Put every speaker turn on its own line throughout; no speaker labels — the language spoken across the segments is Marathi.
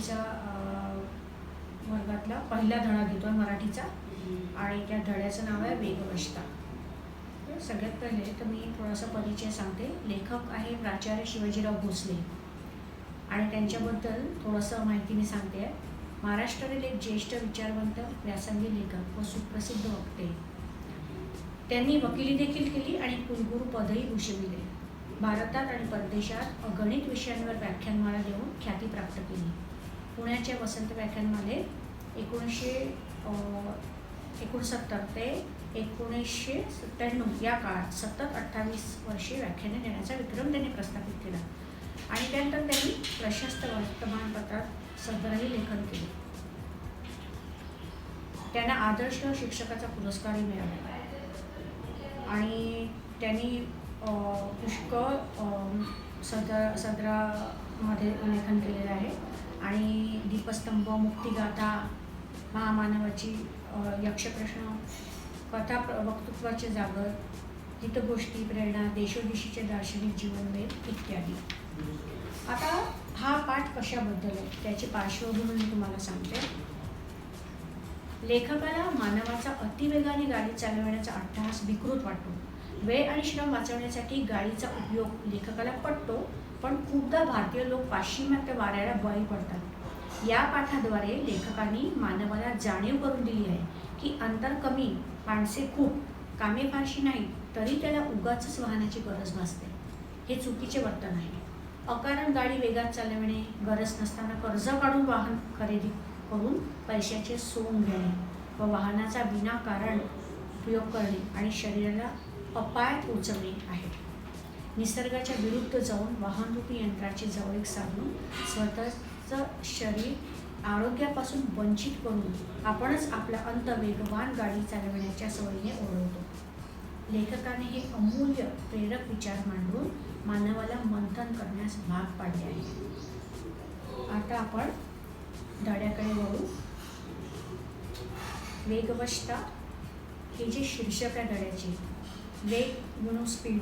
मराठीचा वर्गातला पहिला धडा घेतो आहे मराठीचा आणि त्या धड्याचं नाव आहे वेगवष्टा. सगळ्यात पहिले तर मी थोडासा परिचय सांगते. लेखक आहे प्राचार्य शिवाजीराव भोसले आणि त्यांच्याबद्दल थोडंसं माहिती मी सांगते आहे. महाराष्ट्रातील एक ज्येष्ठ विचारवंत, व्यासंगी लेखक व सुप्रसिद्ध वक्ते. त्यांनी वकिली देखील केली आणि कुलगुरू पदही भूषविले. भारतात आणि परदेशात अगणित विषयांवर व्याख्यानमाला देऊन ख्याती प्राप्त केली. पुण्याच्या वसंत व्याख्यानमालेत 1969 ते 1997 या काळात सतत 28 वर्षे व्याख्याने देण्याचा विक्रम त्यांनी प्रस्थापित केला आणि त्यानंतर त्यांनी प्रशस्त वर्तमानपत्रात सदरही लेखन केले. त्यांना आदर्श शिक्षकाचा पुरस्कारही मिळाला आणि त्यांनी पुष्कळ सदरामध्ये लेखन केलेलं आहे आणि दीपस्तंभ, मुक्तिगाथा, महामानवाची यक्षप्रश्न, कथा वक्तृत्वाचे जागर, हितगोष्टी, प्रेरणा, देशोदेशीचे दार्शनिक जीवनवेध इत्यादी. आता हा पाठ कशाबद्दल आहे त्याची पार्श्वभूमी मी तुम्हाला सांगते. लेखकाला मानवाचा अतिवेगाने गाडी चालवण्याचा अट्टहास विकृत वाटतो. वेळ आणि श्रम वाचवण्यासाठी गाडीचा उपयोग लेखकाला पटतो, पण खूपदा भारतीय लोक पाश्चिमात्य वाऱ्याला बळी पडतात. या पाठाद्वारे लेखकांनी मानवाला जाणीव करून दिली आहे की अंतर कमी, माणसे खूप, कामे फारशी नाही तरी त्याला उगाचच वाहनाची गरज भासते. हे चुकीचे वर्तन आहे. अकारण गाडी वेगात चालवणे, गरज नसताना कर्ज काढून वाहन खरेदी करून पैशाचे सोंग घेणे व वाहनाचा विनाकारण उपयोग करणे आणि शरीराला अपायात उचलणे आहे. निसर्गाच्या विरुद्ध जाऊन वाहनरूपी यंत्राची जवळीक साधून स्वतःचं शरीर आरोग्यापासून वंचित करून आपणच आपला अंत वेगवान गाडी चालवण्याच्या सवयीने ओढवतो. लेखकाने हे अमूल्य प्रेरक विचार मांडून मानवाला मंथन करण्यास भाग पाडले आहे. आता आपण धड्याकडे वळू. वेगवष्टा हे जे शीर्षक आहे धड्याचे, वेग स्पीड,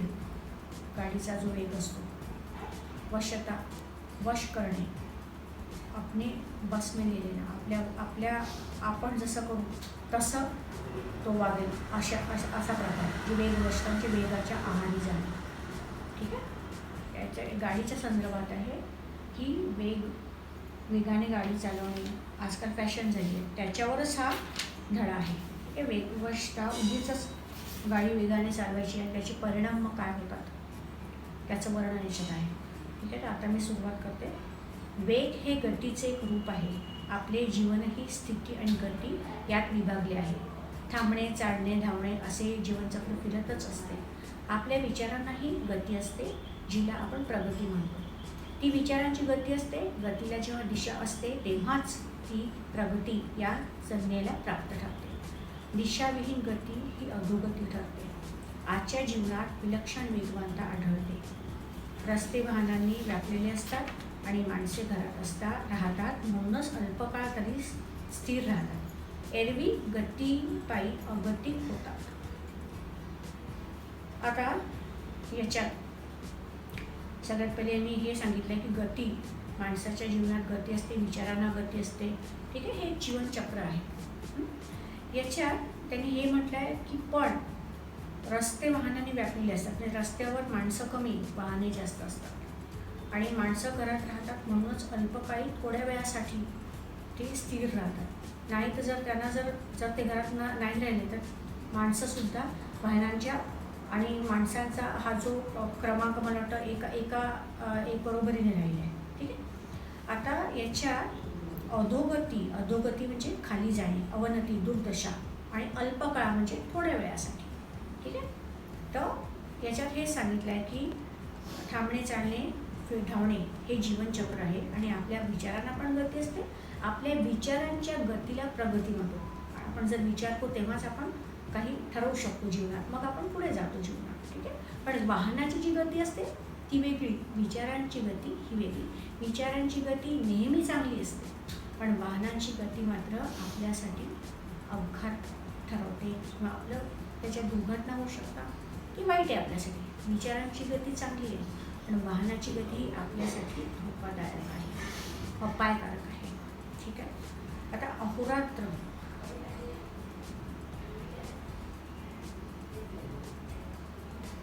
गाडीचा जो वेग असतो, वशता वश करणे, आपणे बस में ले लेना, आपण जसं करू तसं तो वागेल असा प्रकार, जी वेगवष्टांचे वेगाच्या आहारी जाणे. ठीक आहे. याच्या गाडीच्या संदर्भात आहे की वेगाने गाडी चालवणे आजकाल फॅशन झाली आहे, त्याच्यावरच हा धडा आहे. हे वेगवष्टा उगीच गाडी वेगाने चालवायची आणि त्याचे परिणाम मग काय होतात त्याचं वर्णन याच्यात आहे. ठीक आहे. तर आता मी सुरुवात करते. वेग हे गतीचे एक रूप आहे. आपले जीवनही स्थिती आणि गती यात विभागले आहे. थांबणे, चालणे, धावणे असे जीवनचक्र फिरतच असते. आपल्या विचारांनाही गती असते, जिला आपण प्रगती म्हणतो. ती विचारांची गती असते. गतीला जेव्हा दिशा असते तेव्हाच ती प्रगती या संज्ञेला प्राप्त ठरते. दिशाविहीन गती ही अधोगती ठरते. आजच्या जीवनात विलक्षण वेगवानता आढळते. रस्ते वाहनांनी व्यापलेले असतात आणि माणसे घरात राहतात, म्हणूनच अल्पकाळ तरी स्थिर राहतात. एरवी गतीपायी अगतिक होतात. आता याच्यात सगळ्यात पहिले मी हे सांगितलं की गती, माणसाच्या जीवनात गती असते, विचारांना गती असते. ठीक आहे. हे जीवनचक्र आहे. याच्यात त्यांनी हे म्हटलं आहे की पण रस्ते वाहनांनी व्यापलेले असतात. म्हणजे रस्त्यावर माणसं कमी, वाहने जास्त असतात आणि माणसं घरात राहतात, म्हणूनच अल्पकाळी थोड्या वेळासाठी ते स्थिर राहतात. नाही तर जर ते घरात नाही राहिले तर माणसंसुद्धा वाहनांच्या आणि माणसांचा हा जो क्रमांक मला वाटतं एक बरोबरीने राहिला आहे. ठीक आहे. आता याच्या अधोगती म्हणजे खाली जाणे, अवनती, दुर्दशा आणि अल्पकाळ म्हणजे थोड्या वेळासाठी. ठीक आहे. तर याच्यात हे सांगितलं आहे की थांबणे, चालणे, धावणे हे जीवनचक्र आहे आणि आपल्या विचारांना पण गती असते. आपल्या विचारांच्या गतीला प्रगती म्हणतो. आपण जर विचार करू तेव्हाच आपण काही ठरवू शकतो जीवनात, मग आपण पुढे जातो जीवनात. ठीक आहे. पण वाहनाची जी गती असते ती वेगळी, विचारांची गती ही वेगळी. विचारांची गती नेहमी चांगली असते, पण वाहनांची गती मात्र आपल्यासाठी अपघात ठरवते किंवा त्याच्यात दुर्घटना होऊ शकतात की वाईट आहे आपल्यासाठी. विचारांची गती चांगली आहे, पण वाहनाची गती आपल्यासाठी धोकादायक आहे, अपायकारक आहे. ठीक आहे. आता अहोरात्र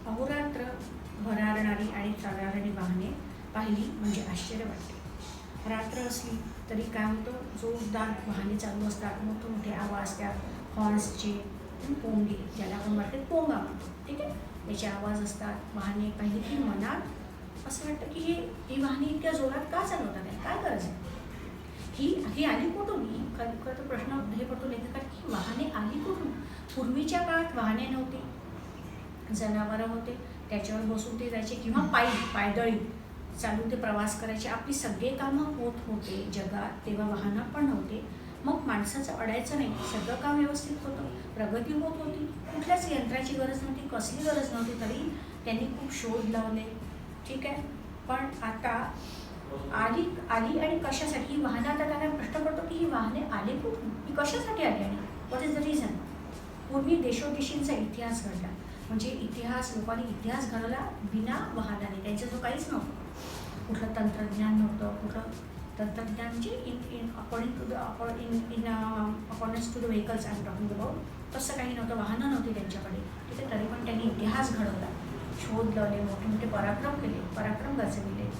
अहोरात्र भरारणारी आणि चालणारी वाहने पाहिली म्हणजे आश्चर्य वाटते. रात्र असली तरी काय होतं, जोरदार वाहने चालू असतात, मोठमोठे आवाज, त्या हॉर्न्सचे पोंगे, ज्याला आपण मराठीत पोंगा म्हणतो, ठीक आहे, याचे आवाज असतात. वाहने पाहिली की मनात असं वाटतं की ही वाहने इतक्या जोरात का चालवतात आहे, काय गरज आहे, ही आली कुठून. ही खरं तर प्रश्न हे पडतो लेखकाला की वाहने आली कुठून. पूर्वीच्या काळात वाहने नव्हते, जनावरं होते, त्याच्यावर बसून ते जायचे किंवा पायदळी चालून ते प्रवास करायचे. आपली सगळे कामं होत होते जगात, तेव्हा वाहनं पण नव्हते. मग माणसाचं अडायचं नाही, सगळं काम व्यवस्थित होतं, प्रगती होत होती, कुठल्याच यंत्राची गरज नव्हती, कसली गरज नव्हती. तरी त्यांनी खूप शोध लावले, ठीक आहे. पण आता आली आणि कशासाठी ही वाहनं. आता त्यांना प्रश्न पडतो की ही वाहने आली कुठून, ही कशासाठी आली आणि व्हॉट इज द रिझन. पूर्वी देशोदेशींचा इतिहास घडला, म्हणजे लोकांनी इतिहास घडवला बिना वाहनाने. त्यांचं जो काहीच नव्हतं, कुठलं तंत्रज्ञान नव्हतं, कुठलं तंत्रज्ञान म्हणजे according to according to the vehicles I am talking about, तसं काही नव्हतं, वाहनं नव्हती त्यांच्याकडे, ठीक आहे. तरी पण त्यांनी इतिहास घडवला, शोध लावले, मोठे मोठे पराक्रम गाजविले.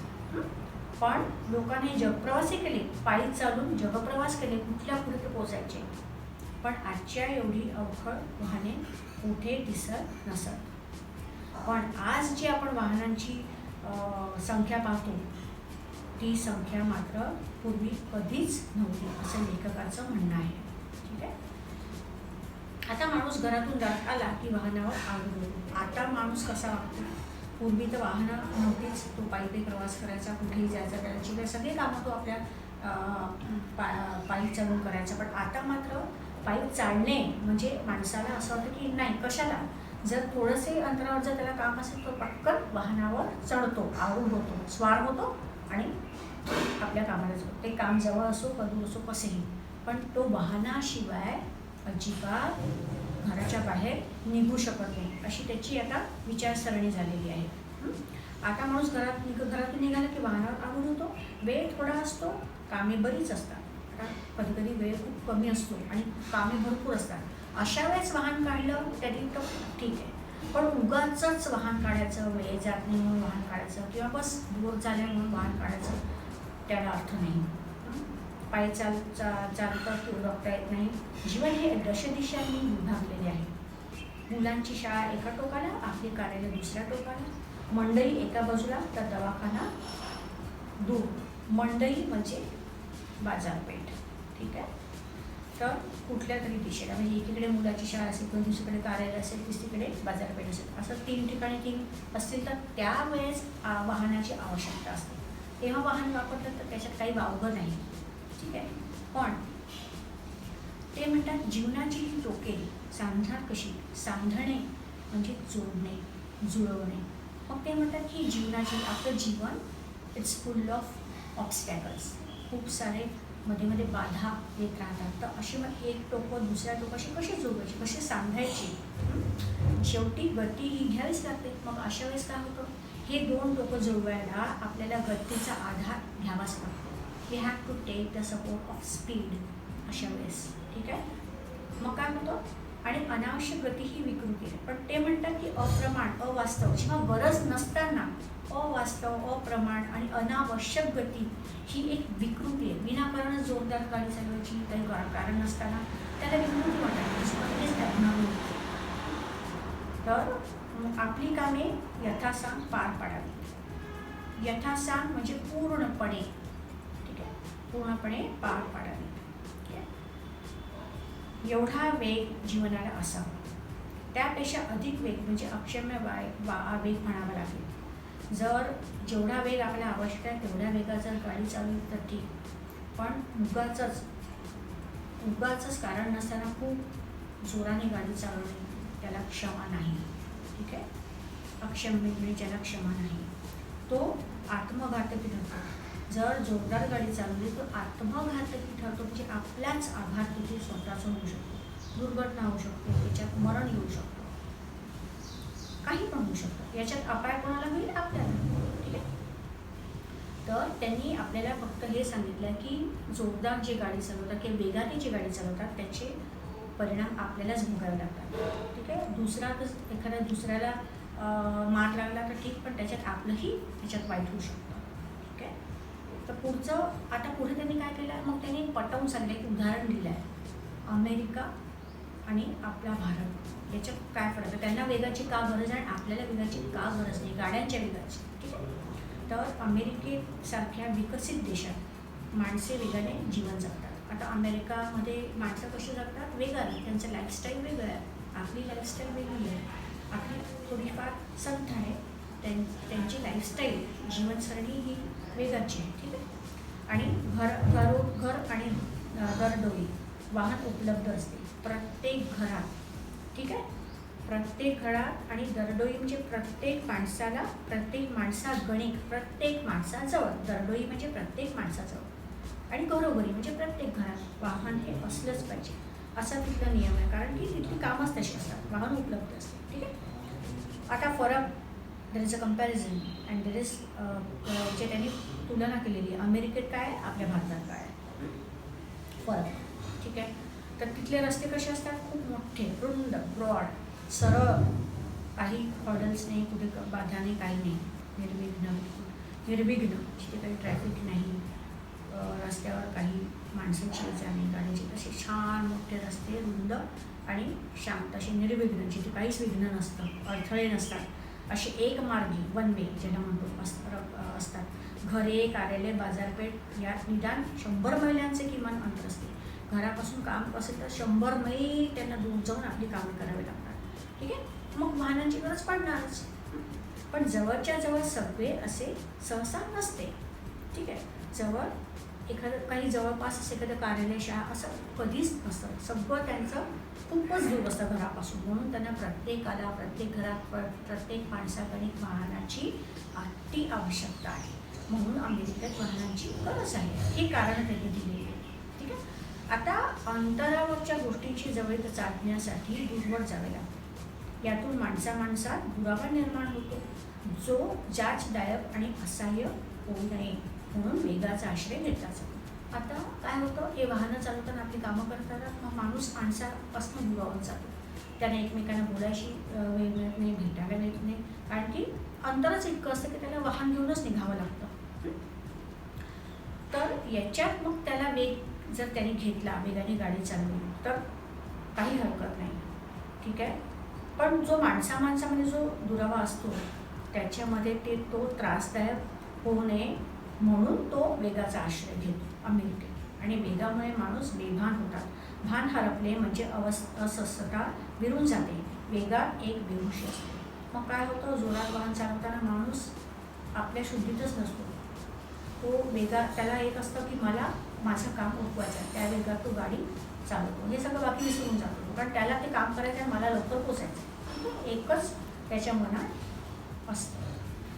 पण लोकांनी जगप्रवासही केले, पायी चालून जगप्रवास केले, कुठल्या पुढे ते पोचायचे. पण आजच्या एवढी अवघड वाहने कुठे दिसत नसत. पण आज जी आपण वाहनांची संख्या पाहतो, ती संख्या मात्र पूर्वी कधीच नव्हती, असं लेखकाचं म्हणणं आहे, ठीक आहे. आता माणूस घरातून जात आला की वाहनावर आढळतो. आता माणूस कसा वागतो, पूर्वी तर वाहनं नव्हतीच, तो पायी प्रवास करायचा, कुठेही जायचा, त्याची सगळे कामं तो आपल्या पायी चालून करायचा. पण आता मात्र पायी चालणे म्हणजे माणसाला असं वाटतं की नाही, कशाला. जर थोडंसे अंतरावर जर त्याला काम असेल तो पटकन वाहनावर चढतो, आरूढ होतो, स्वार होतो आणि आपल्या कामाला जातो. ते काम जवळ असो, दूर असो, कसेही. पण तो वाहनाशिवाय अजिबात घराच्या बाहेर निघू शकत नाही, अशी त्याची आता विचारसरणी झालेली आहे. आता माणूस घरातून निघाला की वाहनावर आरूढ होतो. वेळ थोडा असतो, कामे बरीच असतात. कधी कधी वेळ खूप कमी असतो आणि कामे भरपूर असतात. अशा वेळेस वाहन काढलं तरी तो ठीक आहे. पण उगाचच वाहन काढायचं, वेळ जात नाही म्हणून वाहन काढायचं, किंवा बस बोर झाल्या म्हणून वाहन काढायचं, त्याला अर्थ नाही. पायी चालतं ओळखता येत नाही. जीवन हे दशदिशांनी विभागलेले आहे. मुलांची शाळा एका टोकाला, आपली कार्यालय दुसऱ्या टोकाला, मंडई एका बाजूला तर दवाखाना दूर. मंडई म्हणजे बाजारपेठ, ठीक आहे. तर कुठल्या तरी दिशेला, म्हणजे एकीकडे मुलाची शाळा असेल, तर दुसरीकडे कार्यालय असेल, तिसरीकडे बाजारपेठ असेल, असं 3 ठिकाणी 3 असतील तर त्यावेळेस वाहनाची आवश्यकता असते. तेव्हा वाहन वापरतात, तर त्याच्यात काही वावगं नाही, ठीक आहे. पण ते म्हणतात जीवनाची ही टोके सांधणार कशी. सांधणे म्हणजे जोडणे, जुळवणे. मग ते म्हणतात की जीवनाची, आपलं जीवन इट्स फुल ऑफ ऑब्स्टॅकल्स, खूप सारे मध्ये मध्ये बाधा येत राहतात. तर अशी मग एक टोकं दुसऱ्या टोकाशी कशी जोडायची, कशी सांधायची. शेवटी गती ही घ्यावीच लागते. मग अशा वेळेस काय होतं, हे 2 टोकं जुळवायला आपल्याला गतीचा आधार घ्यावाच लागतो. We have to take the support of speed अशा वेळेस, ठीक आहे. मग काय होतं, आणि अनावश्यक गती ही विकृती आहे. पण ते म्हणतात की अप्रमाण, अवास्तव, जेव्हा गरज नसताना अवास्तव, अप्रमाण आणि अनावश्यक गती ही एक विकृती आहे. विनाकारण जोरदार गाडी चालवायची, काही कारण नसताना, त्याला विकृती वाटायची. तर आपली कामे यथासांग पार पाडावी. यथासांग म्हणजे पूर्णपणे, ठीक आहे, पूर्णपणे पार पाडावी. एवढा वेग जीवनाला असावा, त्यापेक्षा अधिक वेग म्हणजे अक्षम्य वेग म्हणावा लागेल. जर जेवढा वेग आपल्याला आवश्यक आहे तेवढ्या वेगात जर गाडी चालवली तर ठीक, पण उगाचच कारण नसताना खूप जोराने गाडी चालवणे त्याला क्षमा नाही, ठीक आहे. अक्षम्य म्हणजे ज्याला क्षमा नाही तो आत्मघातकी ठरतो. जर जोरदार गाडी चालवली तर आत्मघातकी ठरतो, म्हणजे आपल्याच आघात तिथे स्वतःचा होऊ शकतो, दुर्घटना होऊ शकते, त्याच्यात मरण येऊ शकतो, काही पण होऊ शकतं. याच्यात अपाय कोणाला होईल, आपल्याला, ठीक आहे. तर त्यांनी आपल्याला फक्त हे सांगितलं की जोरदार जे गाडी चालवतात किंवा वेगाने जी गाडी चालवतात त्याचे परिणाम आपल्यालाच भोगावे लागतात. ठीक आहे. एखाद्या दुसऱ्याला मार लागला तर ठीक, पण त्याच्यात आपलंही त्याच्यात वाईट होऊ शकतं. ठीक आहे. तर आता पुढे त्यांनी काय केलं, मग त्यांनी पटवून सांगितलं, एक उदाहरण दिलं आहे. अमेरिका आणि आपला भारत याच्यात काय फरक आहे, त्यांना वेगाची का गरज आहे आणि आपल्याला वेगाची का गरज नाही, गाड्यांच्या वेगाची. ठीक आहे. तर अमेरिकेसारख्या विकसित देशात माणसे वेगाने जीवन जगतात. आता अमेरिकामध्ये माणसं कशी जगतात, वेगाने. त्यांचं लाईफस्टाईल वेगळं आहे, आपली लाईफस्टाईल वेगळी आहे. आपली थोडीफार संथ आहे, त्यांची लाईफस्टाईल जीवनसरणी ही वेगाची आहे. ठीक आहे. आणि घर आणि दरडोई वाहन उपलब्ध असते प्रत्येक घरात. ठीक आहे. प्रत्येक घरात. आणि दरडोई म्हणजे प्रत्येक माणसागणिक प्रत्येक माणसाजवळ. दरडोई म्हणजे प्रत्येक माणसाजवळ. आणि घरोघरी म्हणजे प्रत्येक घरात वाहन हे असलंच पाहिजे, असा तिथला नियम आहे. कारण की तिथली कामच तशी असतात, वाहन उपलब्ध असते. ठीक आहे. आता फरक, there is a comparison and there is जे त्यांनी तुलना केलेली आहे. अमेरिकेत काय, आपल्या भारतात काय फरक. ठीक आहे. तर तिथले रस्ते कसे असतात, खूप मोठे, रुंद, ब्रॉड, सरळ, काही हॉर्डल्स नाही, कुठे बाधा नाही, काही नाही, निर्विघ्न जिथे काही ट्रॅफिक नाही, रस्त्यावर काही माणसांची जा नाही, गाडीचे तसे छान मोठे रस्ते, रुंद आणि शांत, असे निर्विघ्न, जिथे काहीच विघ्न नसतं, अडथळे नसतात, असे एक मार्गी, वन वे ज्याला म्हणतो असतात. घरे, कार्यालय, बाजारपेठ या निदान 100 मैलांचे किमान अंतर असते. घरापासून काम असेल तर 100 मैल त्यांना दूर जाऊन आपली कामे करावी लागतात. ठीक आहे. मग वाहनांची गरज पडणारच. पण जवळच्या जवळ सगळे असे सहसा नसते. ठीक आहे. काही जवळपास असं एखादं कार्यालय, शाळा असं कधीच नसतं. सगळं त्यांचं खूपच दूर असतं घरापासून. म्हणून त्यांना प्रत्येक घरात प्रत्येक माणसागणिक वाहनाची अति आवश्यकता आहे. म्हणून अमेरिकेत वाहनांची गरज आहे. ही कारण त्यांनी दिलेली आहे. ठीक आहे. आता अंतरावरच्या गोष्टींची जवळीक साधण्यासाठी दूरवर जावे लागते. यातून माणसात दुरावा निर्माण होतो, जो जाचदायक आणि असह्य होऊ नये म्हणून वेगाचा आश्रय घेतला जातो. आता काय होतं, हे वाहनं चालवताना आपली कामं करतात, मग माणूस माणसापासून दुरावत जातो. त्याने एकमेकांना बोलायची वेळ मिळत नाही, भेटायला मिळत नाही, कारण की अंतरच इतकं असतं की त्याला वाहन घेऊनच निघावं लागतं. तर याच्यात मग त्याला वेग जर त्याने घेतला, वेगाने गाडी चालवली तर काही हरकत नाही. ठीक आहे. पण जो माणसामध्ये जो दुरावा असतो त्याच्यामध्ये तो त्रासदायक होऊ नये म्हणून तो वेगाचा आश्रय घेतो अमेरिकेत. आणि वेगामुळे माणूस बेभान होतात. भान हरपले म्हणजे अस्वस्थता विरून जाते. वेगात एक बेहोशी असते. मग काय होतं, जोरात वाहन चालवताना माणूस आपल्या शुद्धीतच नसतो. तो त्याला एक असतं की मला माझं काम उठवायचं आहे, त्या वेगात तो गाडी चालवतो. हे सगळं बाकी विसरून जातो, कारण त्याला ते काम करायचं आहे, मला लवकर पोचायचं. एकच त्याच्या मनात असतं.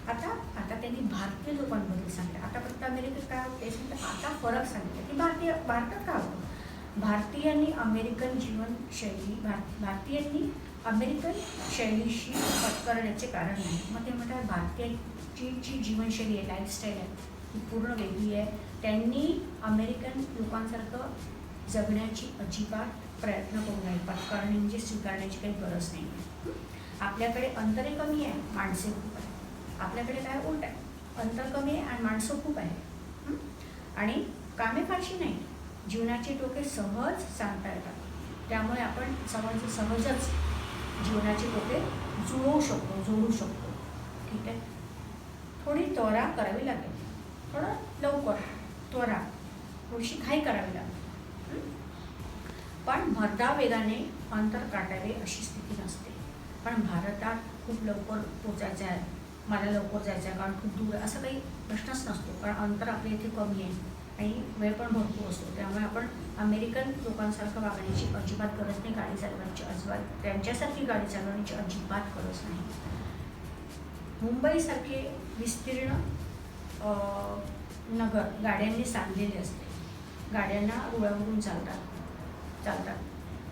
आता त्यांनी भारतीय लोकांबद्दल सांगितलं. आतापर्यंत अमेरिकेत काय होतं ते सांगितलं. आता फरक सांगितलं की भारतात काय होतं. भारतीयांनी अमेरिकन शैलीशी पत्करण्याचे कारण नाही. मग ते म्हणतात भारतीयांची जी जीवनशैली आहे, लाईफस्टाईल आहे, ती पूर्ण वेगळी आहे. त्यांनी अमेरिकन लोकांसारखं जगण्याची अजिबात प्रयत्न करू नये. पत्करणे म्हणजे स्वीकारण्याची काही गरज नाही. आपल्याकडे अंतरे कमी आहे, माणसे खूप आहे. आपल्याकडे काय उलट आहे, अंतर कमी आहे आणि माणसं खूप आहे. आणि कामे फारशी नाही, जीवनाची टोके सहज सांगता येतात. त्यामुळे आपण सहजच जीवनाची टोके जोडू शकतो. ठीक आहे. थोडी त्वरा करावी लागेल, थोडं लवकर त्वरा, थोडीशी घाई करावी लागेल. पण भरधाव वेगाने अंतर गाठावे अशी स्थिती नसते. पण भारतात खूप लवकर पोचायचं आहे, मला लवकर जायचं आहे कारण खूप दूर आहे, असं काही प्रश्नच नसतो. कारण अंतर आपल्या इथे कमी आहे आणि वेळ पण भरपूर असतो. त्यामुळे आपण अमेरिकन लोकांसारखं वागण्याची अजिबात गरज नाही. गाडी चालवण्याची त्यांच्यासारखी गाडी चालवण्याची अजिबात गरज नाही. मुंबईसारखे विस्तीर्ण नगर गाड्यांनी सांधलेले असते. गाड्यांना रुळावरून चालतात.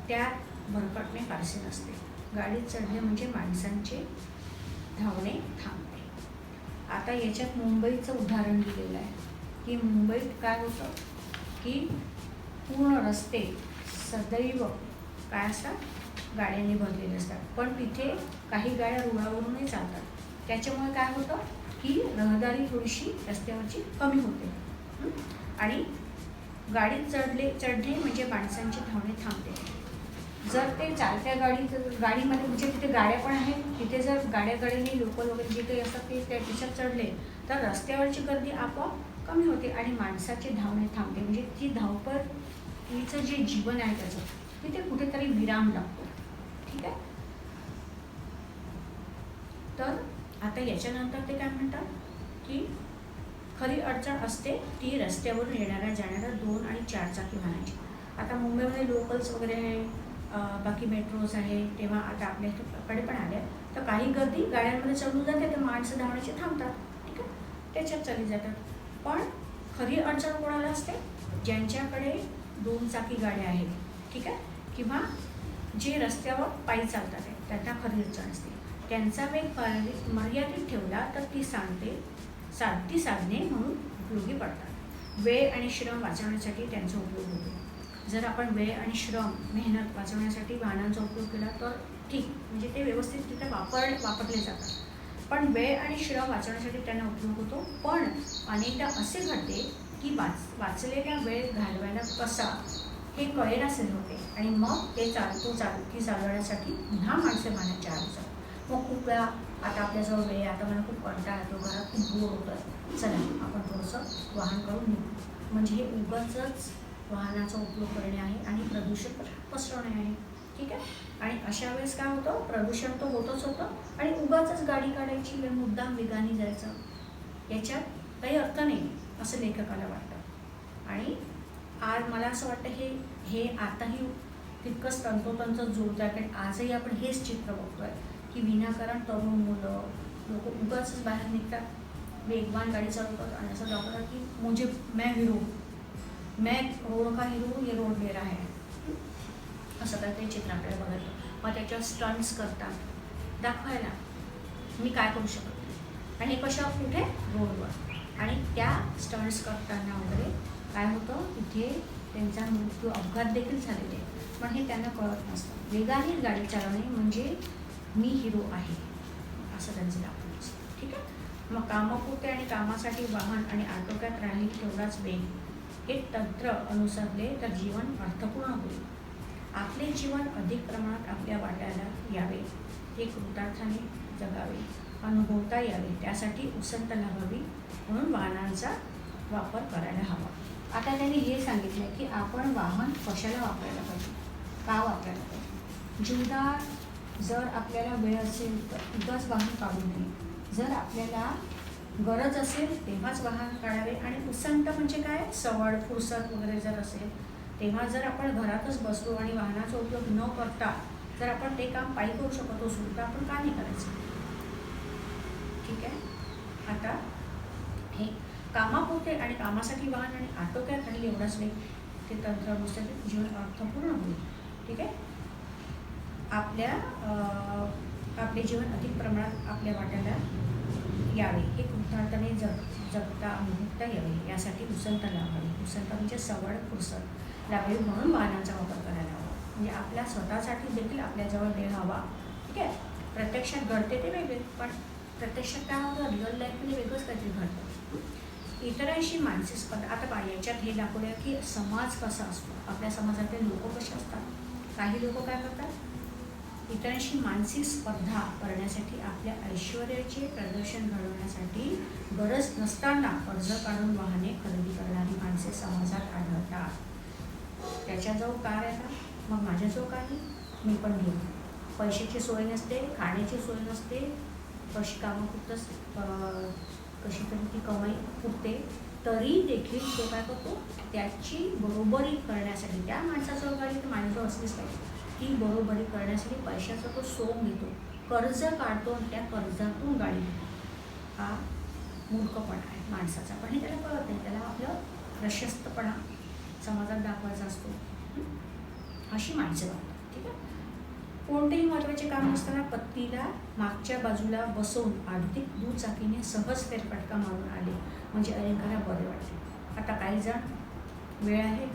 त्यात भरकटणे फारसे नसते. गाडीत चढणे म्हणजे माणसांचे धावणे थांबते. आता याच्यात मुंबईचं उदाहरण दिलेलं आहे की मुंबईत काय होतं की पूर्ण रस्ते सदैव काय असतात गाड्यांनी भरलेले असतात, पण तिथे काही गाड्या रुळावरूनही चालतात. त्याच्यामुळे काय होतं की रहदारी थोडीशी रस्त्यावरची कमी होते आणि गाडीत चढणे म्हणजे माणसांची धावणे थांबते. जर ते चालत्या गाडीमध्ये म्हणजे तिथे गाड्या पण आहेत, तिथे जर गाड्याकडे लोकल वगैरे जे काही असतात ते त्याच्यात चढले तर रस्त्यावरची गर्दी आपोआप कमी होते आणि माणसाची धावणे थांबते. म्हणजे ती धावपळीचं जे जीवन आहे त्याचं तिथे कुठेतरी विराम लागतो. ठीक आहे. तर आता याच्यानंतर ते काय म्हणतात की खरी अडचण असते ती रस्त्यावरून येणाऱ्या जाणाऱ्या 2 आणि 4 चाकी वाहनांची. आता मुंबईमध्ये लोकल्स वगैरे आहे, बाकी मेट्रोज आहे, तेव्हा आता आपल्याकडे पण आल्या तर काही गर्दी गाड्यांमध्ये चढून जाते तर माणसं धावण्याचे थांबतात. ठीक आहे, त्याच्यात चालली जातात. पण खरी अडचण कोणाला असते? ज्यांच्याकडे 2 चाकी गाड्या आहेत, ठीक आहे, किंवा जे रस्त्यावर पायी चालतात आहे त्यांना खरी अडचण असते. त्यांचा वेग मर्यादित ठेवला तर ती साधने म्हणून उपयोगी पडतात. वेळ आणि श्रम वाचवण्यासाठी त्यांचा उपयोग होतो. जर आपण वेळ आणि श्रम मेहनत वाचवण्यासाठी वाहनांचा उपयोग केला तर ठीक, म्हणजे ते व्यवस्थितरित्या वापरले जातात. पण वेळ आणि श्रम वाचवण्यासाठी त्यांना उपयोग होतो. पण अनेकदा असे घडते की वाचलेला वेळ घालवायला कसा हे कळेनासे होते आणि मग ते चालवण्यासाठी पुन्हा माणसे वाहनाच्या आत जातात. मग खूप वेळा आता आपल्याजवळ वेळ, आता मला खूप कंटाळा येतो, घरात खूप बोर होतं, चला आपण थोडंसं वाहन करून निघू. म्हणजे हे उगाचच वाहनाचा उपयोग करणे आहे आणि प्रदूषण पसरवणे आहे. ठीक आहे. आणि अशा वेळेस काय होतं, प्रदूषण तर होतच होतं आणि उगाचच गाडी काढायची, मुद्दाम वेगाने जायचं, याच्यात काही अर्थ नाही असं लेखकाला वाटतं. आणि आज मला असं वाटतं हे आताही तितकंच तंतोतंत जुळतं आहे, कारण आजही आपण हेच चित्र बघतो आहे की विनाकारण तरुण मुलं लोक उगाचच बाहेर निघतात, वेगवान गाडी चालवतात आणि असं दाखवतात की मैं हिरो, मैं रोड का हिरो, ये रोड मेरा है, असं काही ते चित्र आपल्याला बघायचं. मग त्याच्यावर स्टंट्स करतात दाखवायला मी काय करू शकत नाही. आणि हे कशा कुठे रोडवर, आणि त्या स्टंट्स करताना वगैरे काय होतं तिथे त्यांचा मृत्यू अपघात देखील झालेले आहे. पण हे त्यांना कळत नसतं. वेगाने गाडी चालवणे म्हणजे मी हिरो आहे असं त्यांचं दाखवलं असतं. ठीक आहे. मग कामापुरते आणि कामासाठी वाहन आणि आटोक्यात राहील तेवढाच वेग हे तंत्र अनुसरले तर जीवन अर्थपूर्ण होईल. आपले जीवन अधिक प्रमाणात आपल्या वाट्याला यावे, ते कृतार्थाने जगावे, अनुभवता यावे, त्यासाठी उसंत लावावी म्हणून वाहनांचा वापर करायला हवा. आता त्यांनी हे सांगितलं की आपण वाहन कशाला वापरायला पाहिजे, का वापरायला पाहिजे. जीवनात जर आपल्याला वेळ असेल तर उगाच वाहन काढू नये. जर आपल्याला गरज असेल तेव्हाच वाहन काढावे. आणि उसंत म्हणजे काय, सवड फुरसत वगैरे जर असेल तेव्हा जर आपण घरातच बसलो आणि वाहनाचा उपयोग न करता जर आपण ते काम पायी करू शकत असू तर आपण का नाही करायचं. ठीक आहे. आता हे कामापुरते आणि कामासाठी वाहन आणि आटोक्यात राहील एवढाच वेग ते तंत्रानुसार जीवन अर्थपूर्ण होईल. ठीक आहे. आपले जीवन अधिक प्रमाणात आपल्या वाट्याला यावे, हे कृतार्थाने जगता अनुभवता यावे, यासाठी उसंत लावावी. उसंत म्हणजे सवड फुरसत लावावी म्हणून वाहनांचा वापर करायला हवा. म्हणजे आपल्या स्वतःसाठी देखील आपल्याजवळ वेळ हवा. ठीक आहे. प्रत्यक्षात घडते ते वेगळे, पण प्रत्यक्षात काय होतं रिअल लाईफमध्ये वेगळंच काहीतरी घडतं. इतरांशी मानसिक स्पर्धा. आता याच्यात हे दाखवलं की समाज कसा असतो, आपल्या समाजातले लोक कसे असतात. काही लोक काय करतात, इतरांशी मानसिक स्पर्धा करण्यासाठी आपल्या ऐश्वर्याचे प्रदर्शन घडवण्यासाठी गरज नसताना कर्ज काढून वाहने खरेदी करणारी माणसे समाजात आढळतात. त्याच्याजवळ कार आहे का, मग माझ्याजवळ काही मी पण घेईन. पैशाची सोय नसते, खाण्याची सोय नसते, कशी कामं पुरतं कशी तरी ती कमाई पुरते, तरी देखील तो काय करतो त्याची बरोबरी करण्यासाठी, त्या माणसाजवळ गाडी तर माझ्याजवळ असलीच पाहिजे, ती बरोबरी करण्यासाठी पैशाचा तो सोंग घेतो, कर्ज काढतो आणि त्या कर्जातून गाडी घेतो. हा मूर्खपणा आहे माणसाचा, पण हे त्याला कळत नाही. त्याला आपलं प्रशस्तपणा समाजात दाखवायचा असतो. अशी माणसं वाटतात. ठीक आहे. कोणतेही महत्त्वाचे काम नसताना पत्नीला मागच्या बाजूला बसवून आर्थिक दुचाकीने सहज फेरफटका मारून आले म्हणजे अयंकाला बरे वाटले. आता काही जण वेळ आहे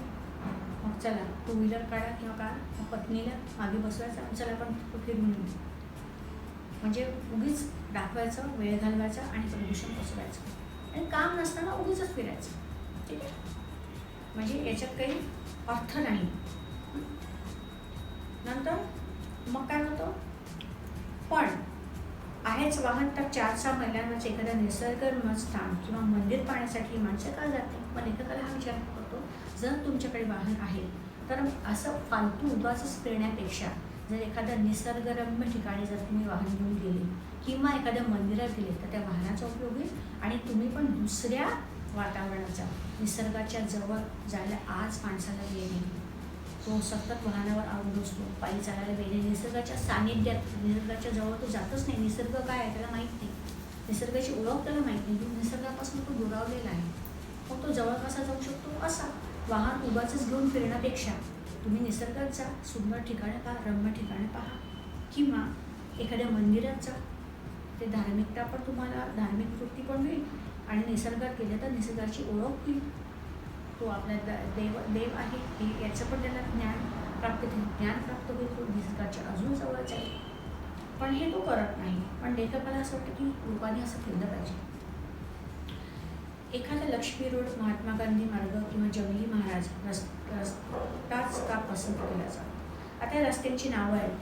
मग चला टू व्हीलर काढा किंवा काय, मग पत्नीला मागे बसवायचं आणि चला आपण फिरून येऊ, म्हणजे उगीच दाखवायचं, वेळ घालवायचा आणि प्रदूषण पसरवायचं आणि काम नसताना उगीच फिरायचं. ठीक आहे, म्हणजे याच्यात काही अर्थ नाही. नंतर मग काय होतं, पण आहेच वाहन तर 4-6 महिन्यांवरच एखाद्या निसर्गरम्य स्थान किंवा मंदिर पाहण्यासाठी माणसं का जाते. मग लेखकाला हा विचार करतो, जर तुमच्याकडे वाहन आहे तर असं फालतू उगाचच फिरण्यापेक्षा जर एखाद्या निसर्गरम्य ठिकाणी जर तुम्ही वाहन घेऊन गेले किंवा एखाद्या मंदिरात गेले तर त्या वाहनाचा उपयोग होईल आणि तुम्ही पण दुसऱ्या वातावरणाचा, निसर्गाच्या जवळ जायला आज माणसाला वेळ नाही. तो सतत वाहनावर अवलंबून असतो, पायी चालायला वेळ नाही, निसर्गाच्या सानिध्यात, निसर्गाच्या जवळ तो जातच नाही. निसर्ग काय आहे त्याला माहीत नाही, निसर्गाची ओळख त्याला माहीत नाही, निसर्गापासून तो दुरावलेला आहे. मग तो जवळ कसा जाऊ शकतो, असा वाहन उगाचच घेऊन फिरण्यापेक्षा तुम्ही निसर्गात जा, सुंदर ठिकाणे पहा, रम्य ठिकाणे पहा किंवा एखाद्या मंदिरात जा. ते धार्मिकता पण तुम्हाला, धार्मिक वृत्ती पण होईल आणि निसर्गात गेले तर निसर्गाची ओळख होईल. तो आपला देव आहे हे याचं पण त्याला ज्ञान प्राप्त होईल, तो निसर्गाच्या अजून जवळ जाईल. पण हे तो करत नाही. पण लेखकाला असं वाटतं की लोकांनी असं केलं पाहिजे. एखादा लक्ष्मी रोड, महात्मा गांधी मार्ग किंवा जंगली महाराज रस्ताच का पसंत केला जातो. आता या रस्त्यांची नावं आहेत,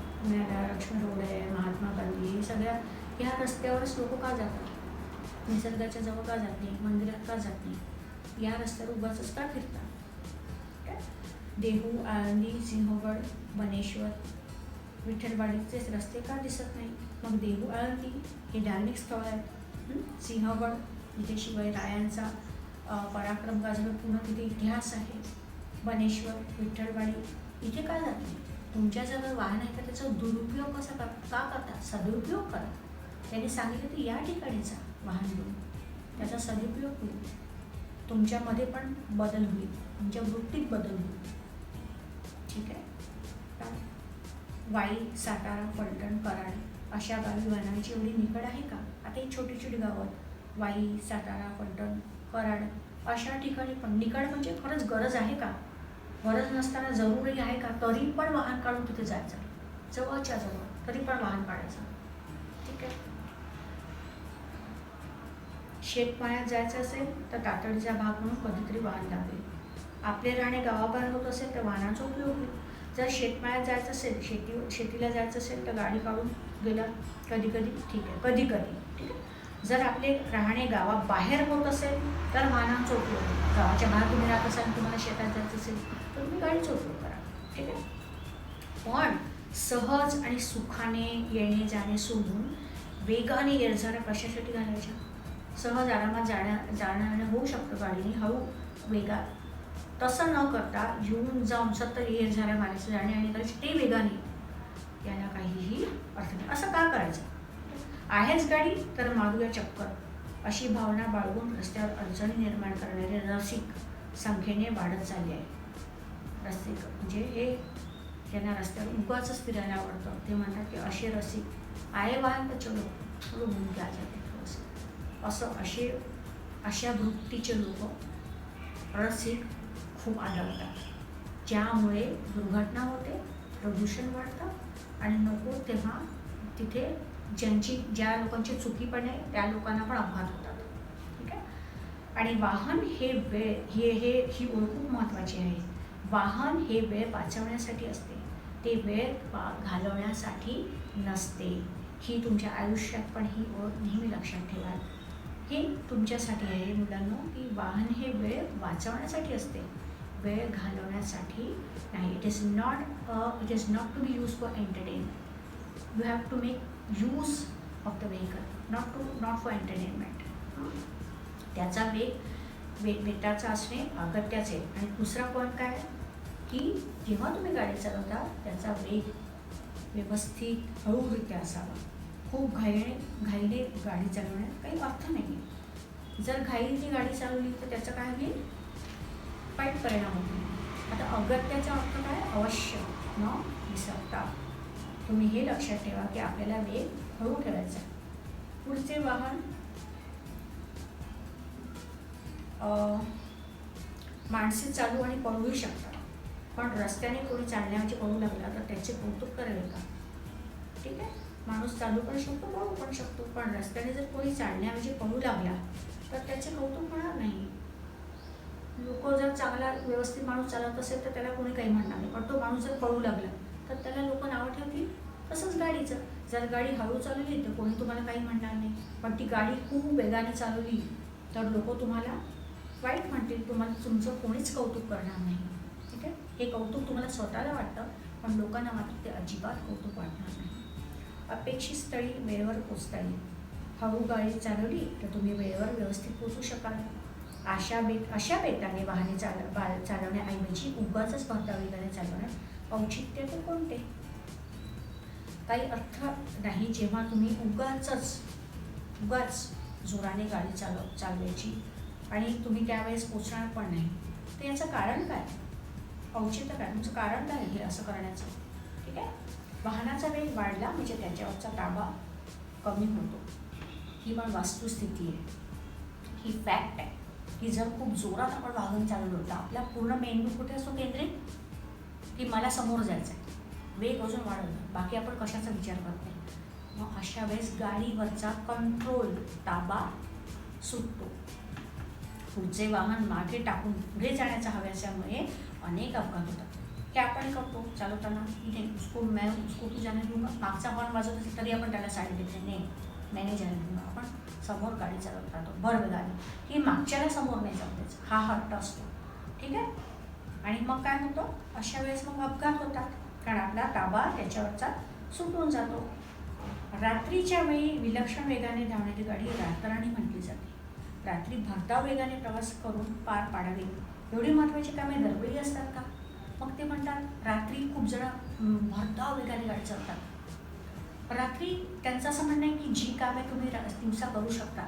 लक्ष्मी रोड आहे, महात्मा गांधी, हे सगळ्या ह्या रस्त्यावरच लोक का जातात, निसर्गाच्या जवळ का जात नाही, मंदिरात का जात नाही, या रस्त्यावर उगाचच का फिरतात. देहू, आळंदी, सिंहगड, बनेश्वर, विठ्ठलवाडीचेच रस्ते का दिसत नाही. मग देहू, आळंदी हे धार्मिक स्थळ आहेत, सिंहगड इथे शिवरायांचा पराक्रम गाजवत पूर्ण तिथे इतिहास आहे, बनेश्वर, विठ्ठलवाडी इथे का जात नाही. तुमच्याजवळ वाहन आहे का त्याचा दुरुपयोग कसा का करता, सदुपयोग करा. त्यांनी सांगितलं की या ठिकाणी जा वाहन घेऊन, त्याचा सदुपयोग होईल, तुमच्यामध्ये पण बदल होईल, तुमच्या वृत्तीत बदल होईल. ठीक आहे. वाई, सातारा, फलटण, कराड अशा गावी वाहनाची एवढी निकड आहे का. आता ही छोटी छोटी गावं, वाई, सातारा, फलटण, कराड अशा ठिकाणी पण निकड म्हणजे खरंच गरज आहे का, गरज नसताना जरुरी आहे का, तरी पण वाहन काढून तिथे जायचं, जवळच्या जवळ तरी पण वाहन काढायचं. ठीक आहे. शेतमाळ्यात जायचं असेल तर तातडीचा भाग म्हणून कधीतरी वाहन लागेल. आपले राहणे गावाबाहेर होत असेल तर वाहनाचा उपयोग होईल. जर शेतमाळ्यात जायचं असेल, शेतीला जायचं असेल तर गाडी काढून गेला कधी कधी, ठीक आहे, कधी कधी ठीक आहे. जर आपले राहणे गावाबाहेर होत असेल तर वाहनांचा उपयोग होईल. गावाच्या बाहेर तुम्ही राहत असाल, तुम्हाला शेतात जायचं असेल तर तुम्ही गाडीचा उपयोग करा. ठीक आहे. पण सहज आणि सुखाने येणे जाणे सोडून वेगाने येरझारा कशासाठी घालायच्या. सहज आरामात जाणं होऊ शकतं गाडीने, हळू वेगात, तसं न करता येऊन जाऊन सतत येरझारा मारायचं जाणे आणि करायचे ते वेगाने, याला काहीही अर्थ नाही. असं का करायचं. आहेच गाडी तर मारूया चक्कर, अशी भावना बाळगून रस्त्यावर अडचणी निर्माण करणारे रसिक संख्येने वाढत चालले आहे. रसिक म्हणजे हे ज्यांना रस्त्यावर उगाचच फिरायला आवडतं, ते म्हणतात की असे रसिक आए वाहन तर चलो थोडं घूम के आ जाते असं, अशा वृत्तीचे लोक रसिक खूप आढळतात, ज्यामुळे दुर्घटना होते, प्रदूषण वाढतं आणि नको तेव्हा तिथे ज्या लोकांची चुकी पण आहे त्या लोकांना पण अपघात होतात. ठीक आहे. आणि वाहन हे वेळ ही ओळख खूप महत्त्वाची आहे. वाहन हे वेळ वाचवण्यासाठी असते, ते वेळ घालवण्यासाठी नसते. ही तुमच्या आयुष्यात पण ही ओळख नेहमी लक्षात ठेवा. हे तुमच्यासाठी आहे मुलांनो, की वाहन हे वेळ वाचवण्यासाठी असते, वेळ घालवण्यासाठी नाही. It is not to be use for entertainment. You have to make use of the vehicle, not for entertainment. त्याचा वेग वेटाचा असणे अगत्याचे. आणि दुसरा पॉईंट काय की जेव्हा तुम्ही गाडी चालवता त्याचा वेग व्यवस्थित हळूरित्या असावा. खूप घाईने गाडी चालवण्यात काही अर्थ नाही. जर घाईने गाडी चालवली तर त्याचं काय होईल, वाईट परिणाम होईल. आता अगत्याचा अर्थ काय, अवश्य न विसरता. तुम्ही हे लक्षात ठेवा की आपल्याला वेग हळू ठेवायचा आहे. पुढचे वाहन माणसे चालू आणि पळूही शकतात, पण रस्त्याने कोणी चालण्याऐवजी पळू लागला तर त्याचे कौतुक करेल का? ठीक आहे, माणूस चालू पण शकतो, पळू पण शकतो, पण रस्त्याने जर कोणी चालण्याऐवजी पळू लागला तर त्याचे कौतुक होणार नाही. लोक जर चांगला व्यवस्थित माणूस चालत असेल तर त्याला कोणी काही म्हणणार नाही, पण तो माणूस जर पळू लागला तर त्याला लोक नावं ठेवतील. तसंच गाडीचं, जर गाडी हळू चालवली तर कोणी तुम्हाला काही म्हणणार नाही, पण ती गाडी खूप वेगाने चालवली तर लोक तुम्हाला वाईट म्हणतील, तुम्हाला तुमचं कोणीच कौतुक करणार नाही. ठीक आहे, हे कौतुक तुम्हाला स्वतःला वाटतं, पण लोकांना मात्र ते अजिबात कौतुक वाटणार नाही. अपेक्षित स्थळी वेळेवर पोचता येईल. हळू गाडी चालवली तर तुम्ही वेळेवर व्यवस्थित पोचू शकाल. अशा बेताने वाहने चालवण्याऐवजी उगाचच भरता वेगाने चालवण्यात औचित्य ते कोणते? काही अर्थ नाही जेव्हा तुम्ही उगाच जोराने गाडी चालवायची आणि तुम्ही त्यावेळेस पोचणार पण नाही. तर याचं कारण काय? औचित्य काय? तुमचं कारण काय हे असं करण्याचं? ठीक आहे, वाहनाचा वेग वाढला म्हणजे त्याच्यावरचा ताबा कमी होतो. ही पण वस्तुस्थिती आहे, ही फॅक्ट आहे की जर खूप जोरात आपण वाहन चालवलं तर आपला पूर्ण मेंदू कुठे असतो केंद्रित, की मला समोर जायचं आहे, वेग अजून वाढवला, बाकी आपण कशाचा विचार करत नाही. मग अशा वेळेस गाडीवरचा कंट्रोल, ताबा सुटतो. पुढचे वाहन मागे टाकून पुढे जाण्याचा हव्याच्यामुळे अनेक अपघात होतात. हे आपण करतो चालवताना. इथे स्कूटी जाणे दूंगा, मागचा हॉर्न वाजवत असेल तरी आपण त्याला साईड देते, नाही मॅने जाणे दूंगा. आपण समोर गाडी चालवत राहतो भरवेगाने, की मागच्याला समोर नाही जाऊ द्यायचं, हा हट्ट असतो. ठीक आहे, आणि मग काय होतं अशा वेळेस? मग अपघात होतात, कारण आपला ताबा त्याच्यावरचा सुटून जातो. रात्रीच्या वेळी विलक्षण वेगाने धावणारी गाडी रातराणी म्हटली जाते. रात्री भरधाव वेगाने प्रवास करून पार पाडावे एवढी महत्त्वाची कामे दरवेळी असतात का? मग ते म्हणतात रात्री खूप जण भरधाव वेगाने गाडी चालवतात. रात्री त्यांचं असं म्हणणं आहे की जी कामे तुम्ही दिवसा करू शकता,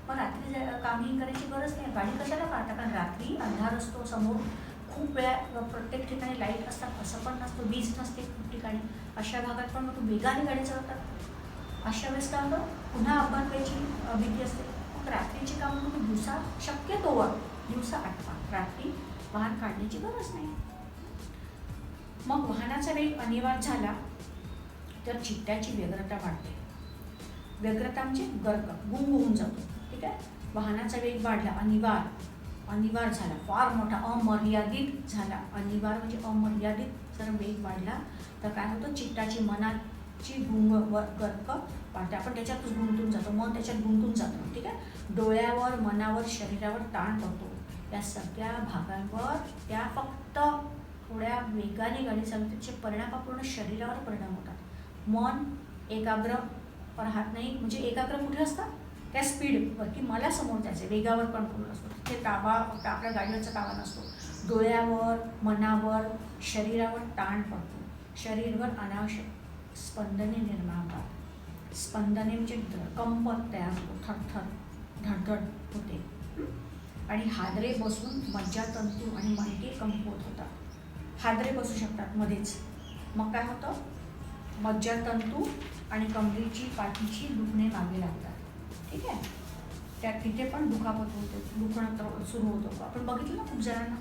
पण रात्री कामही करायची गरज नाही. गाडी कशाला काढता? कारण रात्री अंधार असतो, समोर खूप वेळा प्रत्येक ठिकाणी लाईट असतात, असं पण नसतं, वीज नसते खूप ठिकाणी. अशा भागात पण मग वेगाने गाडी चालवतात. अशा वेळेस काय होतं, पुन्हा अपघात व्हायची भीती असते. मग रात्रीची कामं तुम्ही दिवसा शक्यतोवर दिवसा आठवा, रात्री वाहन काढण्याची गरज नाही. मग वाहनाचा वेग अनिवार्य झाला तर चित्ताची व्यग्रता वाढते. व्यग्रता म्हणजे गर्क, गुंग होऊन जातो. ठीक आहे, वाहनाचा वेग वाढला, अनिवार्य झाला, फार मोठा अमर्यादित झाला. अनिवार्य म्हणजे अमर्यादित जर वेग वाढला तर काय होतं, चित्ताची मनाची गर्क वाढते. आपण त्याच्यातच गुंतून जातो, मन त्याच्यात गुंतून जातो. ठीक आहे, डोळ्यावर, मनावर, शरीरावर ताण पडतो. या सगळ्या भागांवर त्या फक्त थोड्या वेगाने गाडी चालवते त्याचे परिणाम पूर्ण शरीरावर परिणाम होतात. मन एकाग्र राहत नाही. म्हणजे एकाग्र कुठे असतं? त्या स्पीडवर, की मला समोर जायचं, वेगावर कंट्रोल असतो. तिथे ताबा फक्त आपल्या गाडीवरचा ताबा नसतो. डोळ्यावर, मनावर, शरीरावर ताण पडतो. शरीरभर अनावश्यक स्पंदने निर्माण होतात. स्पंदने म्हणजे कंप तयार होतो, थरथर धडधड होते आणि हादरे बसून मज्जातंतू आणि मणके कंपवत होतात. हादरे बसू शकतात मध्येच. मग काय होतं, मज्जातंतू आणि कमरेची, पाठीची दुखणे मागे लागतात. ठीक आहे, तिथे पण दुखापत होते, दुखणं सुरू होतं. आपण बघितलं ना खूप जणांना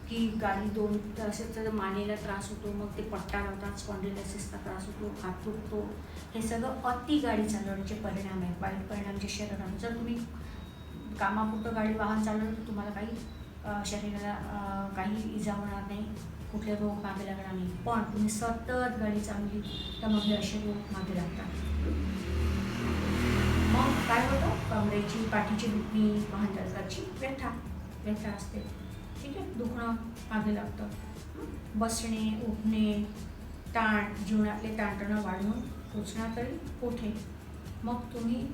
की गाडी दोन असेल तर मानेला त्रास होतो, मग ते पट्टा लावतात, स्पॉन्डिलायसिसचा त्रास होतो, हात दुखतो. हे सगळं अति गाडी चालवण्याचे परिणाम आहेत, वाईट परिणाम जे शरीरावर. जर तुम्ही कामापुरतं वाहन चालवलं तर तुम्हाला काही शरीराला काही इजा होणार नाही, कुठले रोग मागे लागणार नाही. पण तुम्ही सतत गाडी चालवली तर मग हे असे रोग मागे लागतात. मग काय होतं, कमरेची, पाठीची दुखणी, वाहन चालकाची व्यथा असते. ठीक आहे, दुखणं मागे लागतं. बसणे, उठणे, ताण, जीवनातले ताणतणाव वाढवून पोचणार तरी कुठे? मग तुम्ही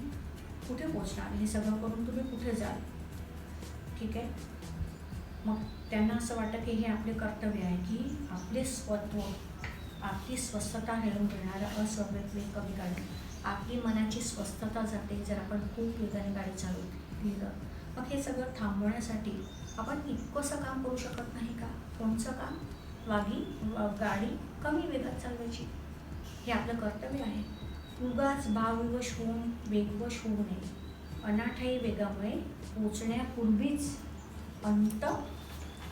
कुठे पोचणार? हे सगळं करून तुम्ही कुठे जाल? ठीक आहे, मग त्यांना असं वाटतं की हे आपले कर्तव्य आहे की आपले स्वत्व, आपली स्वस्थता मिळवून देणारं अस्वाभाविक वेग कमी करणे. आपली मनाची स्वस्थता जाते जर आपण खूप वेगाने गाडी चालवली तर. मग हे सगळं थांबवण्यासाठी आपण इतकंसं काम करू शकत नाही का? कोणचं काम? गाडी कमी वेगात चालवायची. हे आपलं कर्तव्य आहे. उगाच भावविवश होऊन वेगवश होऊ नये. अनाठायी वेगामुळे पोचण्यापूर्वीच अंत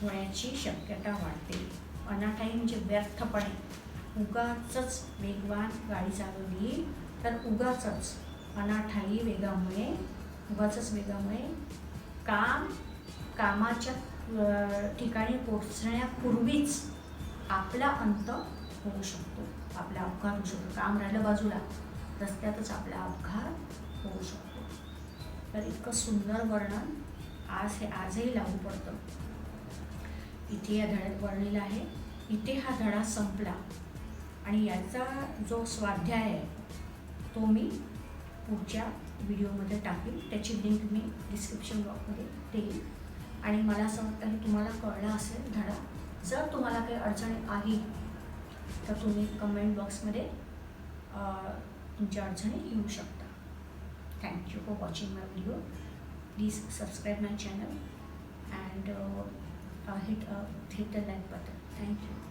होण्याची शक्यता वाढते. अनाठायी म्हणजे व्यर्थपणे. उगाचच वेगवान गाडी चालवली तर उगाचच अनाठायी वेगामुळे कामाच्या ठिकाणी पोचण्यापूर्वीच आपला अंत होऊ शकतो, आपला अपघात होऊ शकतो. काम राहिलं बाजूला, रस्त्यातच आपला अपघात होऊ शकतो. तर इतकं सुंदर वर्णन आजही लागू पडतं. इथे या धड्यात वर्णिलं आहे. इथे हा धडा संपला आणि याचा जो स्वाध्याय आहे तो मी पुढच्या व्हिडिओमध्ये टाकेल. त्याची लिंक मी डिस्क्रिप्शन बॉक्समध्ये देईल. आणि मला असं वाटतं की तुम्हाला कळला असेल धडा. जर तुम्हाला काही अडचणी आली तर तुम्ही कमेंट बॉक्समध्ये तुमच्या अडचणी लिहू शकता. Thank you for watching my video. Please subscribe my channel and hit the like button. Thank you.